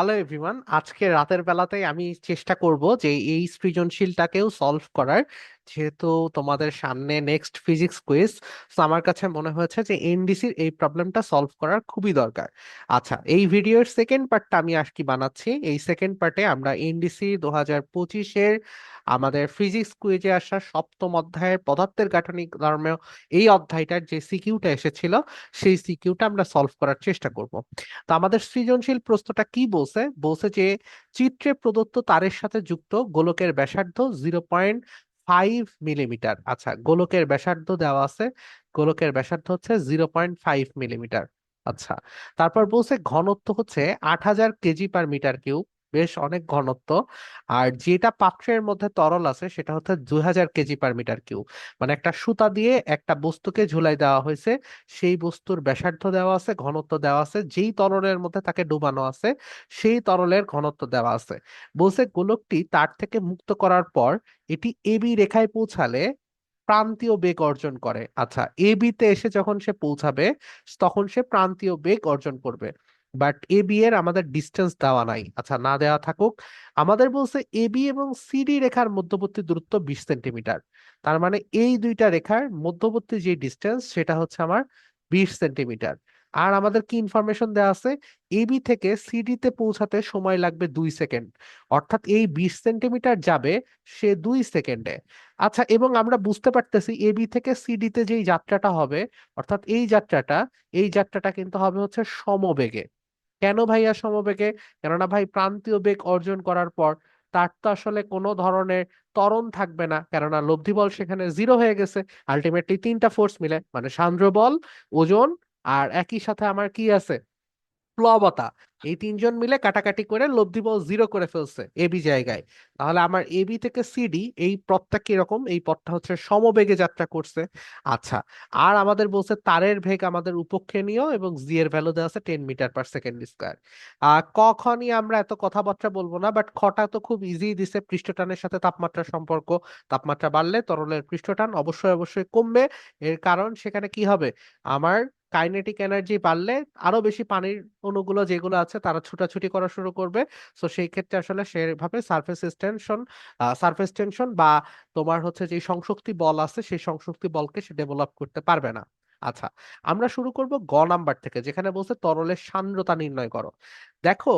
Hello everyone, আজকে রাতের বেলাতেই আমি চেষ্টা করব যে এই সৃজনশীলটাকেও সলভ করার। যেহেতু তোমাদের সামনে নেক্সট ফিজিক্স কুইজ, তো আমার কাছে মনে হয়েছে যে এনডিসির এই প্রবলেমটা সলভ করার খুবই দরকার। আচ্ছা, এই ভিডিওর সেকেন্ড পার্টটা আমি আজকে বানাচ্ছি। এই সেকেন্ড পার্টে আমরা এনডিসি 2025-এর আমাদের ফিজিক্স কুইজে আসা সপ্তম অধ্যায়ের পদার্থের গাঠনিক ধর্ম, এই অধ্যায়টার যে সিকিউটা এসেছিল সেই সিকিউটা আমরা সলভ করার চেষ্টা করব। তো আমাদের সৃজনশীল প্রশ্নটা কি বলছে বলছে যে চিত্রে প্রদত্ত তারের সাথে যুক্ত গোলকের ব্যাসার্ধ 0.5 মিলিমিটার। আচ্ছা, গোলকের ব্যাসার্ধ দেওয়া আছে, গোলকের ব্যাসার্ধ হচ্ছে 0.5 মিলিমিটার। আচ্ছা, তারপর বলছে ঘনত্ব হচ্ছে 8,000 কেজি পার মিটার কিউব, বেশ অনেক ঘনত্ব। আর যেটা পাত্রের মধ্যে তরল আছে সেটা হচ্ছে 2,000 কেজি পার মিটার কিউব। মানে একটা সুতা দিয়ে একটা বস্তুকে ঝুলাই দেওয়া হয়েছে, সেই বস্তুর ব্যাসার্ধ দেওয়া আছে, ঘনত্ব দেওয়া আছে, যেই তরলের মধ্যে তাকে ডুবানো আছে সেই তরলের ঘনত্ব দেওয়া আছে। বলছে গোলকটি তার থেকে মুক্ত করার পর এটি এবি রেখায় পৌঁছালে প্রান্তীয় বেগ অর্জন করে। আচ্ছা, এবি তে এসে যখন সে পৌঁছাবে তখন সে প্রান্তীয় বেগ অর্জন করবে। বাট এবি এর আমাদের ডিস্টেন্স দেওয়া নাই। আচ্ছা, না দেওয়া থাকুক, আমাদের বলছে এবি এবং সিডি রেখার মধ্যবর্তী দূরত্ব 20 সেন্টিমিটার। তার মানে এই দুইটা রেখার মধ্যবর্তী যে ডিস্টেন্স সেটা হচ্ছে আমার 20 সেন্টিমিটার। আর আমাদের কি ইনফরমেশন দেওয়া আছে? এবি থেকে সিডি তে পৌঁছাতে সময় লাগবে 2 সেকেন্ড। অর্থাৎ এই 20 সেন্টিমিটার যাবে সে 2 সেকেন্ডে। আচ্ছা, এবং আমরা বুঝতে পারতেছি এবি থেকে সিডি তে যেই যাত্রাটা হবে, অর্থাৎ এই যাত্রাটা কিন্তু হবে হচ্ছে সমবেগে। কেন ভাইয়া সমবেগে? কেননা ভাই প্রান্তীয় বেগ অর্জন করার পর তার তো আসলে কোনো ধরনের ত্বরণ থাকবে না, কেননা লব্ধি বল সেখানে জিরো হয়ে গেছে। আলটিমেটলি তিনটা ফোর্স মিলে মানে সান্দ্র বল, ওজন, আর একই সাথে আমার কি আছে, প্লবতা, এই তিনজন মিলে কাটাকাটি করে লব্ধি বল জিরো করে ফেলছে এবি জায়গায়। তাহলে আমার এবি থেকে সিডি এই পথটা কিরকম? এই পথটা হচ্ছে সমবেগে যাত্রা করছে। আচ্ছা, আর আমাদের বলছে তারের বেগ আমাদের উপেক্ষণীয় এবং জি এর ভ্যালু দেওয়া আছে 10 মিটার পার সেকেন্ড স্কয়ার। ক খ নিয়ে আমরা এত কথাবার্তা বলবো না, বাট খটা তো খুব ইজি দিছে, পৃষ্ঠটানের সাথে তাপমাত্রার সম্পর্ক। তাপমাত্রা বাড়লে তরলের পৃষ্ঠটান অবশ্যই অবশ্যই কমবে। এর কারণ সেখানে কি হবে, আমার কাইনেটিক এনার্জি বাড়লে আরো বেশি পানির অণুগুলো যেগুলো আছে তারা ছুটাছুটি করা শুরু করবে। তো সেই ক্ষেত্রে আসলে সেভাবে সারফেস টেনশন বা তোমার হচ্ছে যে সংসক্তি বল আছে সেই সংসক্তি বলকে সে ডেভেলপ করতে পারবে না। আচ্ছা, আমরা শুরু করব গ নাম্বার থেকে, যেখানে বলছে তরলের সান্দ্রতা নির্ণয় করো। দেখো,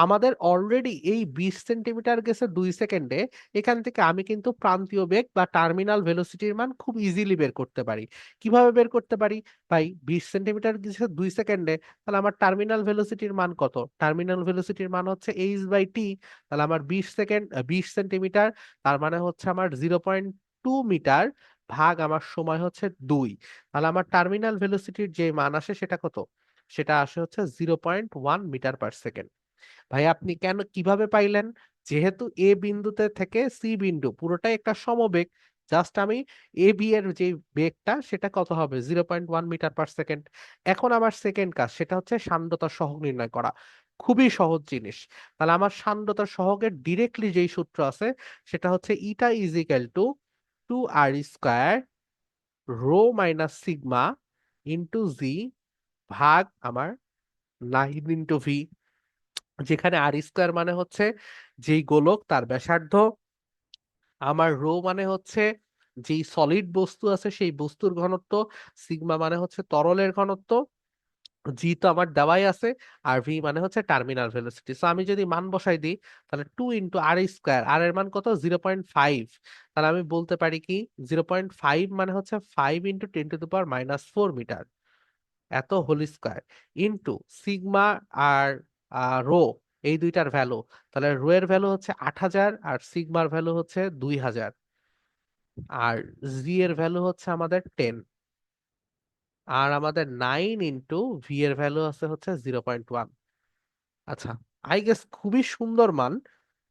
আমাদের অলরেডি এই 20 সেন্টিমিটার গেছে 2 সেকেন্ডে। এখান থেকে আমি কিন্তু প্রান্তীয় বেগ বা টার্মিনাল ভেলোসিটির মান খুব ইজিলি বের করতে পারি। কিভাবে বের করতে পারি? ভাই 20 সেন্টিমিটার গেছে 2 সেকেন্ডে, তাহলে আমার টার্মিনাল ভেলোসিটির মান কত? টার্মিনাল ভেলোসিটির মান হচ্ছে এইচ/টি। তাহলে আমার 20 সেকেন্ড, 20 সেন্টিমিটার, তার মানে হচ্ছে আমার 0.2 মিটার ভাগ আমার সময় হচ্ছে 2। তাহলে আমার টার্মিনাল ভেলোসিটির যে মান আসে সেটা কত? সেটা আসে হচ্ছে 0.1 মিটার পার সেকেন্ড। ভাই আপনি কেন কিভাবে পাইলেন? যেহেতু এ বিন্দুতে থেকে সি বিন্দু পুরোটাই একটা সমবেগ, জাস্ট আমি এ বি এর যে বেগটা সেটা কত হবে, 0.1 মিটার পার সেকেন্ড। এখন আমার সেকেন্ড কাজ সেটা হচ্ছে সান্দ্রতা সহগ নির্ণয় করা। খুবই সহজ জিনিস। তাহলে আমার সান্দ্রতা সহগের ডিরেক্টলি যেই সূত্র আছে সেটা হচ্ছে eta is equal to 2r² rho minus sigma into G ভাগ আমার 9 × ভি। যেখানে আর² মানে হচ্ছে যেই গোলক তার ব্যাসার্ধ, আমার রো মানে হচ্ছে যেই সলিড বস্তু আছে সেই বস্তুর ঘনত্ব, সিগমা মানে হচ্ছে তরলের ঘনত্ব, জি তো আমার দেওয়াই আছে, আর ভি মানে হচ্ছে টার্মিনাল ভেলোসিটি। সো আমি যদি মান বসাই দিই, তাহলে 2 × r², আর এর মান কত, 0.5। তাহলে আমি বলতে পারি কি, 0.5 মানে হচ্ছে 5 × 10⁻⁴ মিটার, এত হোল স্কয়ার, ইন্টু সিগমা আর রো, এই দুইটার ভ্যালু। তাহলে রো এর ভ্যালু হচ্ছে 8,000 আর সিগমার ভ্যালু হচ্ছে 2,000, আর জি এর ভ্যালু হচ্ছে আমাদের 10, আর আমাদের 9 × ভি এর ভ্যালু আছে হচ্ছে 0.1। আচ্ছা, আই গেস খুবই সুন্দর মান।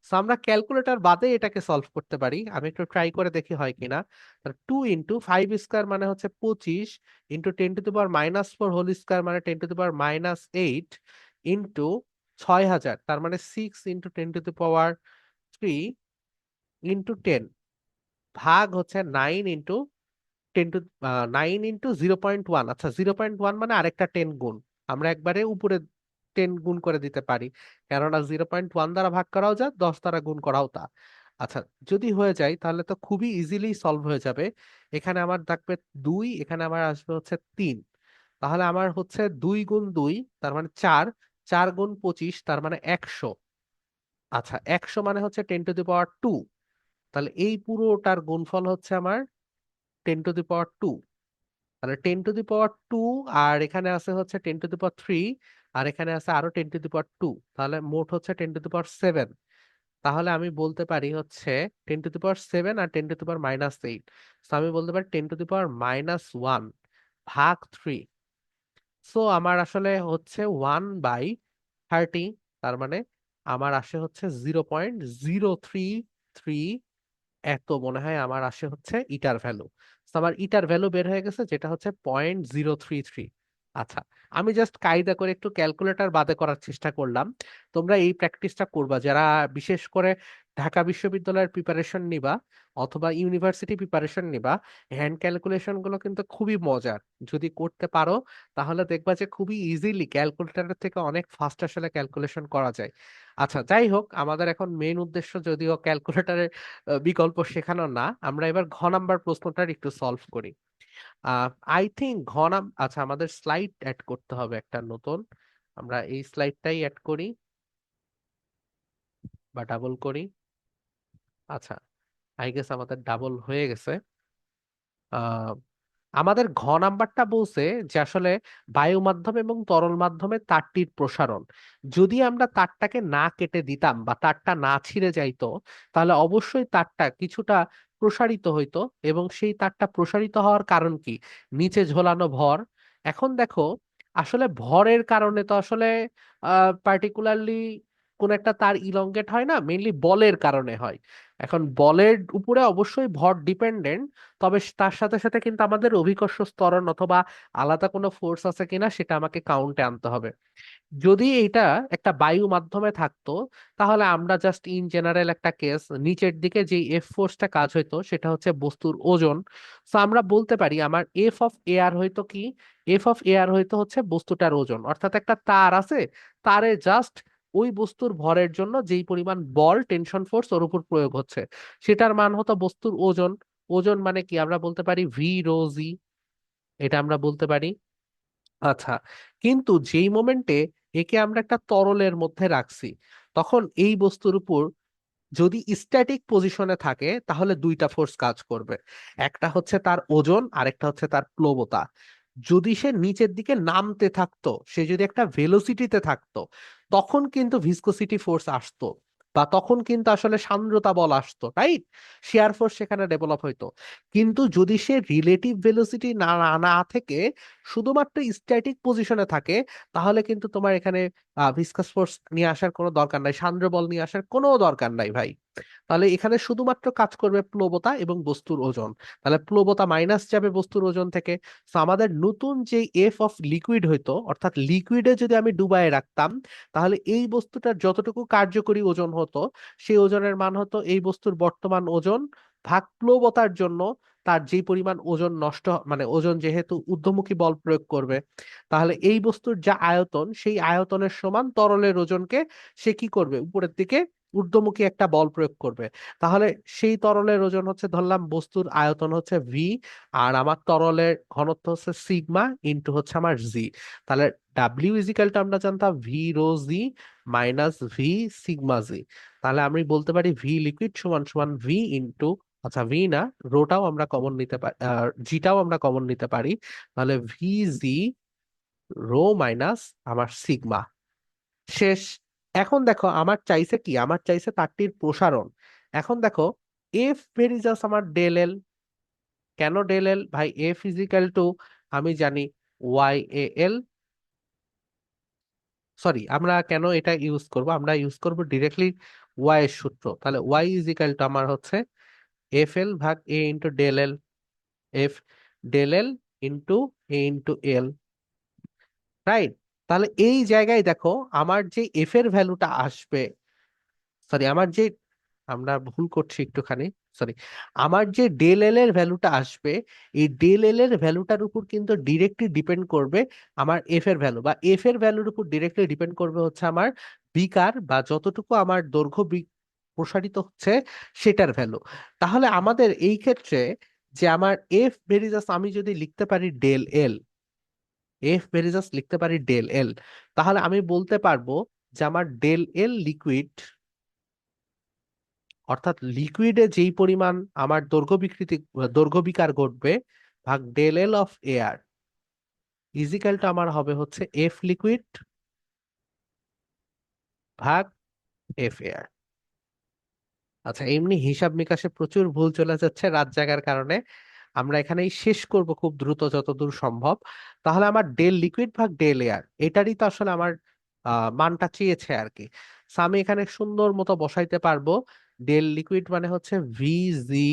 So, আমরা ক্যালকুলেটর বাদে এটাকে সলভ করতে পারি, আমি একটু ট্রাই করে দেখি হয় কিনা। 2 × 5² মানে হচ্ছে 25, ইন্টু 10⁻⁻⁴ হোল স্কয়ার মানে 10⁻⁻8, ইন্টু 6,000, তার মানে 6 × 10⁻³ ইন্টু 10 ভাগ হচ্ছে 9 × 10⁻9 × 0.1। আচ্ছা, 0.1 মানে আরেকটা 10 গুণ, আমরা একবারে উপরে 10 গুণ করে দিতে পারি, কেননা 0.1 দ্বারা ভাগ করাও যা, 10 দ্বারা গুণ করাও তা। আচ্ছা, যদি হয়ে যায় তাহলে তো খুবই ইজিলি সলভ হয়ে যাবে। এখানে আমার থাকবে 2, এখানে আমার আসবে হচ্ছে 3। তাহলে আমার হচ্ছে 2 গুণ 2 তার মানে 4, 4 গুণ 25 তার মানে 100। আচ্ছা, 100 মানে হচ্ছে 10⁻²। তাহলে এই পুরোটার গুণফল হচ্ছে আমার 10⁻²। তাহলে 10⁻², আর এখানে আছে হচ্ছে 10⁻3, আর এখানে আছে আরো 10⁻², তাহলে মোট হচ্ছে 10⁻7। তাহলে আমি বলতে পারি হচ্ছে 10⁻7 আর 10⁻−8, তো আমি বলতে পারি 10⁻−1 ভাগ 3। সো আমার আসলে হচ্ছে 1/30, তার মানে আমার আসে হচ্ছে 0.033, এত মনে হয় আমার আসে হচ্ছে ইটার ভ্যালু। আমার ইটার ভ্যালু বের হয়ে গেছে, যেটা হচ্ছে 0.033। আচ্ছা, আমি জাস্ট কায়দা করে একটু ক্যালকুলেটর বাদে করার চেষ্টা করলাম। তোমরা এই প্র্যাকটিসটা করবা যারা বিশেষ করে ঢাকা বিশ্ববিদ্যালয়ের প্রিপারেশন নিবা অথবা ইউনিভার্সিটি প্রিপারেশন নিবা। হ্যান্ড ক্যালকুলেশন গুলো কিন্তু খুবই মজার। যদি করতে পারো তাহলে দেখবা যে খুবই ইজিলি ক্যালকুলেটরের থেকে অনেক ফাস্ট আসলে ক্যালকুলেশন করা যায়। আচ্ছা, যাই হোক, আমাদের এখন মেইন উদ্দেশ্য যদিও ক্যালকুলেটরের বিকল্প শেখানো না, আমরা এবার ঘ নাম্বার প্রশ্নটার একটু সলভ করি। আই থিঙ্ক আচ্ছা, আমাদের স্লাইড অ্যাড করতে হবে একটা নতুন। আমরা এই স্লাইডটাই অ্যাড করি বা ডাবল করি। আচ্ছা, আই গেস আমাদের ডাবল হয়ে গেছে। আহ আমাদের ঘ নাম্বারটা বলছে যে আসলে বায়ু মাধ্যম এবং তরল মাধ্যমে তারটির প্রসারণ, যদি আমরা তারটাকে না কেটে দিতাম বা তারটা না ছিঁড়ে যাইতো, তাহলে অবশ্যই তারটা কিছুটা প্রসারিত হইতো। এবং সেই তারটা প্রসারিত হওয়ার কারণ কি? নিচে ঝোলানো ভর। এখন দেখো, আসলে ভরের কারণে তো আসলে পার্টিকুলারলি কোন একটা তার ইলংগেট হয় না, মেইনলি বলের কারণে হয়। এখন বলের উপরে অবশ্যই ভর ডিপেন্ডেন্ট, তবে তার সাথে সাথে কিন্তু আমাদের অভিকর্ষ ত্বরণ অথবা আলাদা কোনো ফোর্স আছে কিনা সেটা আমাকে কাউন্টে আনতে হবে। যদি এটা একটা বায়ু মাধ্যমে থাকতো, তাহলে আমরা জাস্ট ইন জেনারেল একটা কেস, নিচের দিকে যে এফ ফোর্সটা কাজ হইতো সেটা হচ্ছে বস্তুর ওজন। তো আমরা বলতে পারি আমার এফ অফ এয়ার হয়তো কি, এফ অফ এয়ার হয়তো হচ্ছে বস্তুটার ওজন। অর্থাৎ একটা তার আছে, তারে জাস্ট ওই বস্তুর ভরের জন্য যেই পরিমাণ বল টেনশন ফোর্স ওর উপর প্রয়োগ হচ্ছে সেটার মান হতো বস্তুর ওজন। ওজন মানে কি আমরা বলতে পারি ভি রো জি, এটা আমরা বলতে পারি। আচ্ছা, কিন্তু যেই মোমেন্টে একে আমরা একটা তরলের মধ্যে রাখছি, তখন এই বস্তুর উপর যদি স্ট্যাটিক পজিশনে থাকে তাহলে দুইটা ফোর্স কাজ করবে। একটা হচ্ছে তার ওজন, আরেকটা হচ্ছে তার প্লবতা। যদি সে নিচের দিকে নামতে থাকতো, সে যদি একটা ভেলোসিটিতে থাকতো, তখন কিন্তু ভিসকোসিটি ফোর্স আসতো, বা তখন কিন্তু আসলে সান্দ্রতা বল আসতো, রাইট? শেয়ার ফোর্স সেখানে ডেভেলপ হইতো। কিন্তু যদি সে রিলেটিভ ভেলোসিটি না না না থেকে শুধুমাত্র স্ট্যাটিক পজিশনে থাকে, তাহলে কিন্তু তোমার এখানে ভিসকাস ফোর্স নিয়ে আসার কোনো দরকার নাই, সান্দ্র বল নিয়ে আসার কোনো দরকার নাই ভাই। তাহলে এখানে শুধুমাত্র কাজ করবে প্লবতা এবং বস্তুর ওজন। তাহলে প্লবতা মাইনাস যাবে বস্তুর ওজন থেকে। তো আমাদের নতুন যে এফ অফ লিকুইড হইতো, অর্থাৎ লিকুইডে যদি আমি ডুবায়ে রাখতাম, তাহলে এই বস্তুটার যতটুকু কার্যকরী ওজন হতো, সেই ওজনের মান হতো এই বস্তুর বর্তমান ওজন ভাগ প্লবতার জন্য তার যে পরিমাণ ওজন নষ্ট, মানে ওজন যেহেতু ঊর্ধ্বমুখী বল প্রয়োগ করবে, তাহলে এই বস্তুর যা আয়তন, সেই আয়তনের সমান তরলের ওজনকে সে কি করবে, উপরের দিকে ঊর্ধ্বমুখী একটা বল প্রয়োগ করবে। তাহলে সেই তরলের ওজন হচ্ছে, ধরলাম বস্তুর আয়তন হচ্ছে ভি, আর আমার তরলের ঘনত্ব হচ্ছে সিগমা ইন্টু হচ্ছে আমার জি। তাহলে ডাব্লিউ ইজিক্যাল টু আমরা জানতাম ভি রো জি মাইনাস ভি সিগমা জি। তাহলে আমি বলতে পারি ভি লিকুইড সমান সমান ভি ইন্টু, আচ্ছা ভি না, রোটাও আমরা কমন নিতে পারি, জিটাও আমরা কমন নিতে পারি। তাহলে ভি জি রো মাইনাস আমার সিগমা। শেষ। এখন দেখো আমার চাইছে কি, আমার চাইছে তারটির প্রসারণ। এখন দেখো, এফ ভেরিজাস আমার ডেল এল। কেন ডেল এল ভাই? এ ফিজিক্যাল টু, আমি জানি ওয়াই এ এল, সরি, আমরা কেন এটা ইউজ করব, আমরা ইউজ করব ডিরেক্টলি ওয়াই এর সূত্র। তাহলে ওয়াই ইজিক্যাল টু আমার হচ্ছে এফ এল ভাগ A into del L, F del L into A into L, right? তাহলে এই জায়গায় দেখো আমার যে এফ এর ভ্যালুটা আসবে, সরি আমার যে আমরা ভুল করছি একটুখানি, সরি। আমার যে ডেল এল এর ভ্যালুটা আসবে, এই ডেল এল এর ভ্যালুটার উপর কিন্তু ডিরেক্টলি ডিপেন্ড করবে আমার এফ এর ভ্যালু, বা এফ এর ভ্যালুর উপর ডিরেক্টলি ডিপেন্ড করবে হচ্ছে আমার বিকার, বা যতটুকু আমার দৈর্ঘ্য প্রসারিত হচ্ছে সেটার ভ্যালু। তাহলে আমাদের এই ক্ষেত্রে যে আমার এফ ভেরিজাস আমি যদি লিখতে পারি ডেল এল, এফ ভেরিজাস লিখতে পারি ডেল এল, তাহলে আমি বলতে পারবো যে আমার ডেল এল লিকুইড, অর্থাৎ লিকুইডে যেই পরিমাণ আমার দৈর্ঘ্য বিকার ঘটবে ভাগ ডেল এল অফ এয়ার ইজিক্যালটা আমার হবে হচ্ছে এফ লিকুইড ভাগ এফ এয়ার। আচ্ছা, এমনি হিসাব নিকাশে প্রচুর ভুল চলে যাচ্ছে রাত জাগার কারণে, আমরা এখানেই শেষ করব খুব দ্রুত যতদূর সম্ভব। তাহলে আমার ডেল লিকুইড ভাগ ডেল এয়ার, এটারই তো আসলে আমার মানটা চেয়েছে আর কি। So আমি এখানে সুন্দর মতো বসাইতে পারবো, ডেল লিকুইড মানে হচ্ছে V G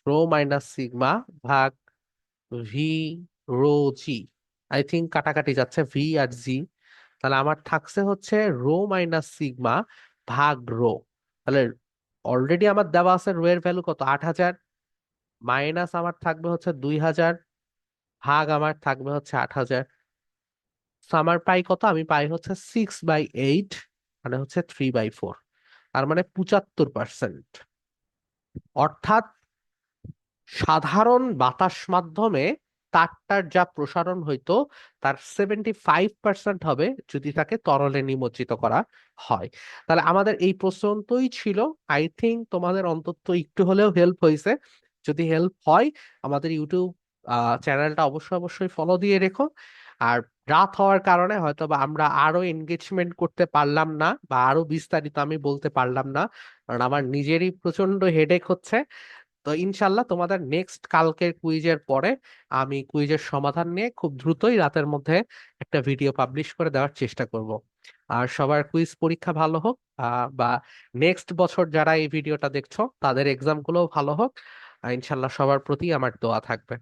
rho minus sigma ভাগ V rho G. I think কাটাকাটি যাচ্ছে ভি আর জি। তাহলে আমার থাকছে হচ্ছে রো মাইনাস সিগমা ভাগ রো। তাহলে অলরেডি আমার দেওয়া আছে রো এর ভ্যালু কত, 8,000, মাইনাস আমার থাকবে হচ্ছে 2,000, ভাগ আমার থাকবে হচ্ছে 8,000। আমার পাই কত, আমি পাই হচ্ছে 6/8, মানে হচ্ছে 3/4, তার মানে 75%। অর্থাৎ সাধারণ বাতাস মাধ্যমে তারটার যা প্রসারণ হইতো তার 75% হবে যদি তাকে তরলে নিমজ্জিত করা হয়। তাহলে আমাদের এই পর্যন্তই ছিল। আই থিংক তোমাদের অন্তত একটু হলেও হেল্প হয়েছে। যদি হেল্প হয়, আমাদের ইউটিউব চ্যানেলটা অবশ্যই অবশ্যই ফলো দিয়ে রেখো। আর রাত হওয়ার কারণে হয়তো বা আমরা আরো এনগেজমেন্ট করতে পারলাম না, বা আরো বিস্তারিত আমি বলতে পারলাম না, কারণ আমার নিজেরই প্রচন্ড হেডেক হচ্ছে। তো ইনশাল্লাহ তোমাদের নেক্সট কালকের কুইজের পরে আমি কুইজের সমাধান নিয়ে খুব দ্রুতই রাতের মধ্যে একটা ভিডিও পাবলিশ করে দেওয়ার চেষ্টা করব। আর সবার কুইজ পরীক্ষা ভালো হোক, বা নেক্সট বছর যারা এই ভিডিওটা দেখছো তাদের এক্সাম গুলো ভালো হোক। ইনশাল্লাহ সবার প্রতি আমার দোয়া থাকবে।